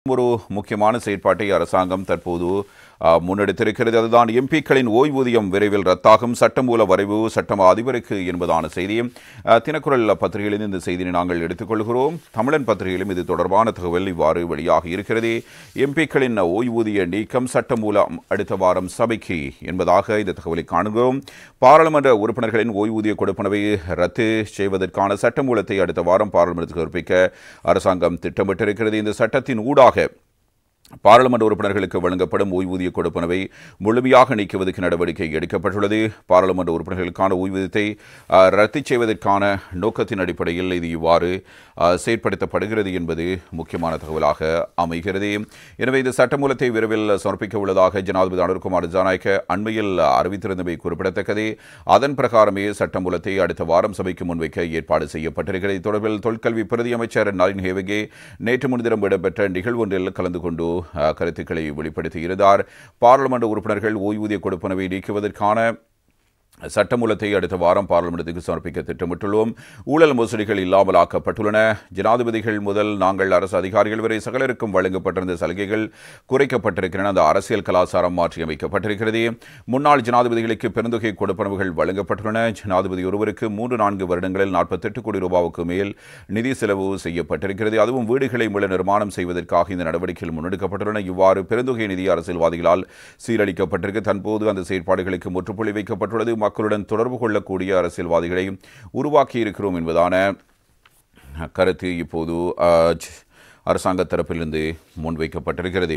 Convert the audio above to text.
ஒரு முக்கியமான செயற்பாட்டை அரசாங்கம் தற்போது முன்னெடுத்திருக்கிறது. அதுதான் எம்பிக்களின் ஓய்வூதியம் விரைவில் ரத்தாகும் சட்டமூல வரைவு சட்டம் அதிபருக்கு என்பதான செய்தியும் தினக்குரல் பத்திரிகையிலிருந்து இந்த செய்தியை நாங்கள் எடுத்துக்கொள்கிறோம். தமிழன் பத்திரிகையிலும் இது தொடர்பான தகவல் இவ்வாறு வெளியாகி இருக்கிறது. எம்பிக்களின் ஓய்வூதிய நீக்கம் சட்டமூலம் அடுத்த வாரம் சபைக்கு என்பதாக இந்த தகவலை காணுகிறோம். பாராளுமன்ற உறுப்பினர்களின் ஓய்வூதிய கொடுப்பனவை ரத்து செய்வதற்கான சட்டமூலத்தை அடுத்த வாரம் பாராளுமன்றத்துக்கு சமர்ப்பிக்க அரசாங்கம் திட்டமிட்டிருக்கிறது. இந்த சட்டத்தின் ஊடாக பாராளுமன்ற உறுப்பினர்களுக்கு வழங்கப்படும் ஓய்வூதிய கொடுப்பனவை முழுமையாக நீக்குவதற்கு நடவடிக்கை எடுக்கப்பட்டுள்ளது. பாராளுமன்ற உறுப்பினர்களுக்கான ஓய்வூதியத்தை ரத்து செய்வதற்கான நோக்கத்தின் அடிப்படையில் இது இவ்வாறு செயற்படுத்தப்படுகிறது என்பது முக்கியமான தகவலாக அமைகிறது. எனவே இந்த சட்டமூலத்தை விரைவில் சமர்ப்பிக்க உள்ளதாக ஜனாதிபதி அனுர்குமார் திசாநாயக்க அண்மையில் அறிவித்திருந்தமை குறிப்பிடத்தக்கது. அதன் பிரகாரமே சட்டமூலத்தை அடுத்த வாரம் சபைக்கு முன்வைக்க ஏற்பாடு செய்யப்பட்டிருக்கிறது. தொடர்பில் தொழிற்கல்வி பிரதி அமைச்சர் நளின் ஹேவகே நேற்று முன்தினம் இடம்பெற்ற நிகழ்வு ஒன்றில் கலந்து கொண்டு கருத்துக்களை வெளிப்படுத்தியிருந்தார். பாராளுமன்ற உறுப்பினர்கள் ஓய்வூதிய கொடுப்பனவை நீக்குவதற்கான சட்டமூலத்தை அடுத்த வாரம் பாராளுமன்றத்துக்கு சமர்ப்பிக்க திட்டமிட்டுள்ளோம். ஊழல் மோசடிகள் இல்லாமல் ஆக்கப்பட்டுள்ளன. ஜனாதிபதிகள் முதல் நாங்கள் அரசு அதிகாரிகள் வரை சகலருக்கும் வழங்கப்பட்டிருந்த சலுகைகள் குறைக்கப்பட்டிருக்கின்றன. அந்த அரசியல் கலாச்சாரம் மாற்றியமைக்கப்பட்டிருக்கிறது. முன்னாள் ஜனாதிபதிகளுக்கு பெருந்தொகை கொடுப்பனவுகள் வழங்கப்பட்டுள்ளன. ஜனாதிபதி ஒருவருக்கு 3-4 வருடங்களில் 48 கோடி ரூபாவுக்கு மேல் நிதி செலவு செய்யப்பட்டிருக்கிறது. அதுவும் வீடுகளை மீள நிர்மாணம் செய்வதற்காக இந்த நடவடிக்கைகள் முன்னெடுக்கப்பட்டுள்ளன. இவ்வாறு பெருந்தொகை நிதி அரசியல்வாதிகளால் சீரழிக்கப்பட்டிருக்கு. தற்போது அந்த செயற்பாடுகளுக்கு முற்றுப்புள்ளி வைக்கப்பட்டுள்ளது. மக்களுடன் தொடர்பு கொள்ளக்கூடிய அரசியல்வாதிகளை உருவாக்கி இருக்கிறோம் என்பதான கருத்து இப்போது அரசாங்க தரப்பிலிருந்து முன்வைக்கப்பட்டிருக்கிறது.